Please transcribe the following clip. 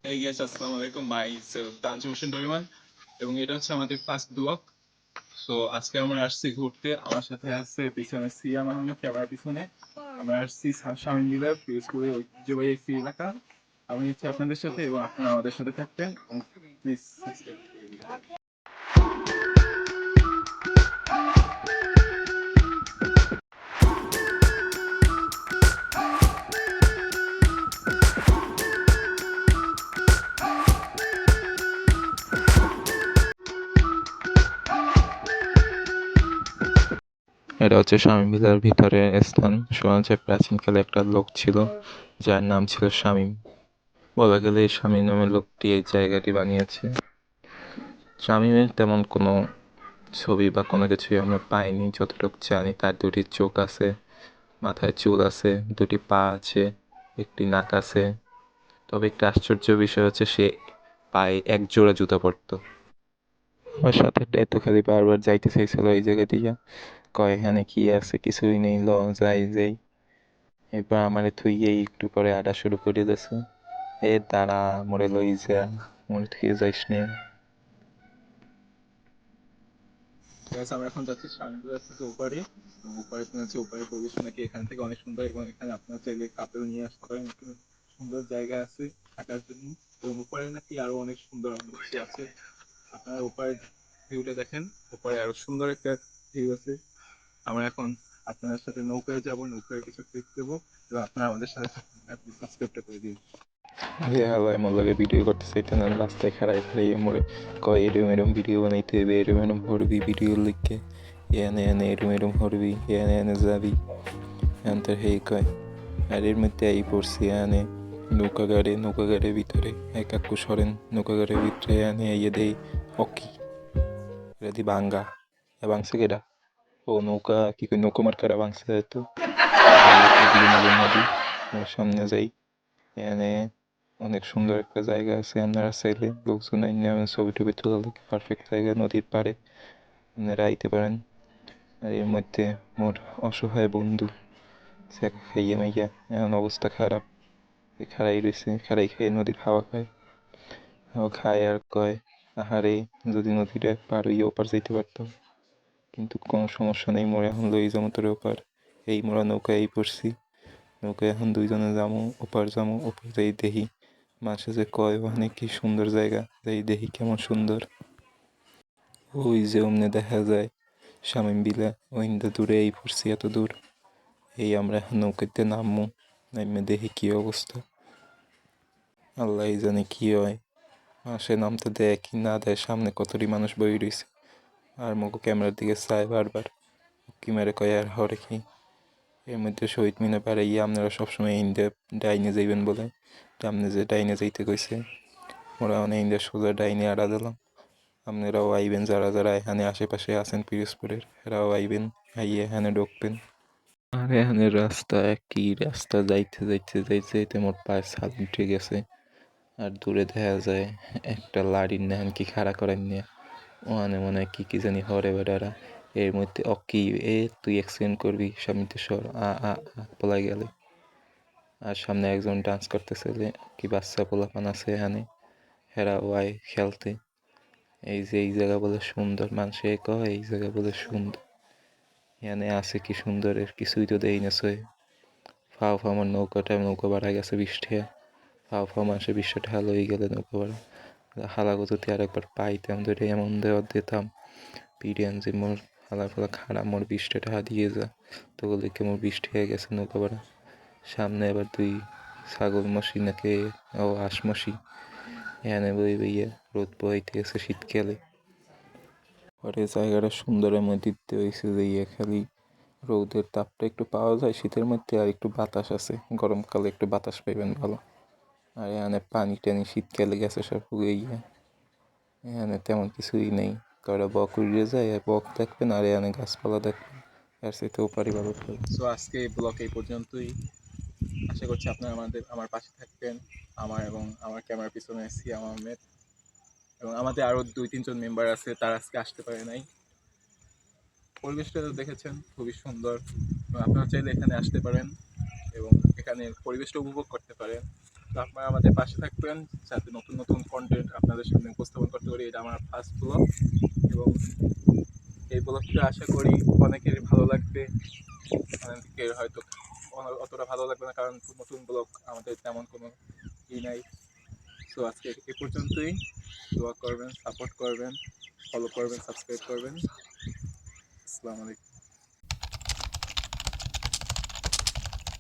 Hey guys, আসসালামু আলাইকুম। myself Tanzim Hossain ডরিমান এবং এটা হচ্ছে আমাদের ফার্স্ট ব্লগ। সো আজকে আমরা আসছি ঘুরতে। আমার সাথে আছে পিছনে সিয়াম আহমেদ ক্যামেরার পিছনে। আমরা আসছি স্বামী মিলার পিরোজপুরে ঐতিহ্যবাহী একটি এলাকা। আমি হচ্ছে আপনাদের সাথে এবং আপনারা আমাদের সাথে থাকবেন। প্লিজ এটা হচ্ছে স্বামী মিলার ভিতরে স্থান। শোনা যায় প্রাচীনকালে একটা লোক ছিল যার নাম ছিল শামীম। বলা গেলে এই শামীম নামের লোকটি এই জায়গাটি বানিয়েছে। শামীমের তেমন কোনো ছবি বা কোনো কিছুই আমরা পাইনি। যতটুকু জানি তার দুটি চোখ আছে, মাথায় চুল আছে, দুটি পা আছে, একটি নাক আছে। তবে একটা আশ্চর্য বিষয় হচ্ছে সে পায়ে এক জোড়া জুতা পরতো। আমার সাথে তো খালি বারবার যাইতে চাইছিল এই জায়গা দিয়ে, কয় এখানে কি আছে, কিছুই নেই, ল যাই যাই। এরপর আমারে থুইয়ে একটু পরে আড্ডা শুরু করে দিয়েছে। এ দাঁড়া, মোরে লই যা, মোরে থুয়ে যাইস নে। guys, আমরা এখন যাচ্ছি স্বামী মিলার থেকে ওপারে। এবং ওপারে হচ্ছে ওপারে পরিবেশ নাকি এখান থেকে অনেক সুন্দর এবং এখানে আপনারা চাইলে কাপেল নিয়ে আসতে পারেন। একটু সুন্দর জায়গা আছে থাকার জন্য এবং উপরে নাকি আরো অনেক সুন্দর অনেক কিছু আছে। আপনারা উপরের ভিউটা দেখেন, উপরে আরো সুন্দর একটা ভিউ আছে। আমরা এখন আপনাদের সাথে নৌকায় যাব, নৌকায় কিছু ক্লিক দেবো এবং আপনারা আমাদের সাথে সাবস্ক্রাইবটা করে দিন। আরে হালায় মোর লগে ভিডিও করতে চাইতে না, রাস্তায় খাড়াই খাড়াই মোরে কয় এরম এরম ভিডিও বানাইতে হবে, এরম এরম হরবি ভিডিও লিখে, এনে এনে এরম এরম হরবি, এনে এনে যাবি। এনতে হেই কয় আর এর মধ্যে এই পড়ছি এনে নৌকাগাড়ের ভিতরে এক কাকু সরেন নৌকাগাড়ের ভিতরে এনে ইয়ে দেই অকি রেদি ভাঙ্গা এ ভাঙছে কেডা? ও নৌকা কি কই নৌকা মার্কারা ভাঙছে তো। এগুলো নদী নদী ওর সামনে যাই। এখানে অনেক সুন্দর একটা জায়গা আছে, আপনারা চাইলে লোকজন আইনে ছবি টবি তোলা লাগে পারফেক্ট জায়গা, নদীর পাড়ে আপনারা আইতে পারেন। আর এর মধ্যে মোর অসহায় বন্ধু সে খাইয়ে মাইয়া এখন অবস্থা খারাপ, খাড়াই রয়েছে, খাড়াই খেয়ে নদীর হাওয়া খায়। হাওয়া খায় আর কয় আহারে যদি নদীটা পার হইয়া ওপার যাইতে পারতাম, কিন্তু কোনো সমস্যা নেই, মোর এখন লই যাবো তোর ওপার। এই মোরা নৌকায় পড়ছি, নৌকায় এখন দুইজনে যাবো ওপার, যাবো ওপার যাই দেখি মাসে যে কয় ওখানে কি সুন্দর জায়গা, যাই দেখি কেমন সুন্দর। ওই যে অমনে দেখা যায় শামীম বিলা, ওইন্দা দূরে এই পড়ছি এত দূর। এই আমরা এখন নৌকাতে নামবো, নামে দেখি কি অবস্থা, আল্লাহ জানে কি হয়। সে নামতে দেয় কি না দেয়, সামনে কতটি মানুষ বই রয়েছে আর মুখ ক্যামেরার দিকে চায় বারবার, কি মেরে কয় আর হরে কি। এর মধ্যে শহীদ মিনার পাড়ে গিয়ে আপনারা সবসময় ইন্ডিয়া ডাইনে যাইবেন বলে আপনি যে ডাইনে যাইতে কইছে, ওরা অনেক ইন্ডিয়া সোজা ডাইনে আড়া দিলাম। আপনারাও আইবেন, যারা যারা এখানে আশেপাশে আছেন পিরোজপুরের, এরাও আইবেন, আইয়ে এখানে ঢুকবেন। আর এখানে রাস্তা কি রাস্তা, যাইতে যাইতে যাইতে যাইতে মোট পায়ে ছাল উঠে গেছে। আর দূরে দেখা যায় একটা লাড়ির নেহান কি খাড়া করেন নিয়ে ওখানে মনে হয় কি কি জানি হরে বেড়ারা। এর মধ্যে অকি এ তুই এক্সিডেন্ট করবি, সামনে সর আ আ আ পলাই গেলে। আর সামনে একজন ডান্স করতেছে, কি বাচ্চা পোলাপান আছে এখানে, হেরা ওয়াই খেলতে। এই যে এই জায়গা বলে সুন্দর, মানুষে কয় এই জায়গা বলে সুন্দর, এখানে আছে কি সুন্দর, এর কিছুই তো দেই না সই। ফাও ফাও আমার নৌকা ভাড়া গেছে 20 টাকা, ফাও ফাও মানুষের 20 টাকা লই গেলে নৌকা ভাড়া। হালাগো যদি আর একবার পাইতাম ধরে এমন দেওয়ার দিতাম পিডিয়ান যে মোর হালার ফালা খারাপ, মোর 20 টাকা দিয়ে যা, তো লিখে মোর 20 টাকা গেছে নৌকা ভাড়া। সামনে এবার তুই ছাগল মশি নাকি ও হাঁস মশি এখানে বই বইয়া রোদ বইতে গেছে শীতকালে। পরে জায়গাটা সুন্দরের মধ্যে দিতে হয়েছে যে খালি রৌদের তাপটা একটু পাওয়া যায় শীতের মধ্যে, আর একটু বাতাস আছে, গরমকালে একটু বাতাস পাইবেন ভালো। আর এখানে পানি টানি শীতকালে গেছে সব গিয়ে, এখানে তেমন কিছুই নেই। কয়টা বক উড়িয়ে যায়, বক দেখবেন আর এখানে গাছপালা দেখবেন, আর সেটাও পারি ভালো থাকে। সো আজকে এই ব্লগ এই পর্যন্তই। আশা করছি আপনারা আমার পাশে থাকবেন। আমার এবং আমার ক্যামেরার পিছনে সিয়াম আহমেদ এবং আমাদের আরো 2-3 জন মেম্বার আছে, তারা আজকে আসতে পারে নাই। পরিবেশটা তো দেখেছেন খুবই সুন্দর, আপনারা চাইলে এখানে আসতে পারেন এবং এখানে পরিবেশটা উপভোগ করতে পারেন। তো আপনারা আমাদের পাশে থাকবেন যাতে নতুন নতুন কন্টেন্ট আপনাদের সামনে উপস্থাপন করতে পারি। এটা আমার ফার্স্ট ব্লগ এবং এই ব্লগটা আশা করি অনেকেরই ভালো লাগবে, অনেকের হয়তো অতটা ভালো লাগবে না, কারণ নতুন ব্লগ আমাদের তেমন কোনো নাই। সো আজকে এ পর্যন্তই। দোয়া করবেন, সাপোর্ট করবেন, ফলো করবেন, সাবস্ক্রাইব করবেন। আসসালামু আলাইকুম।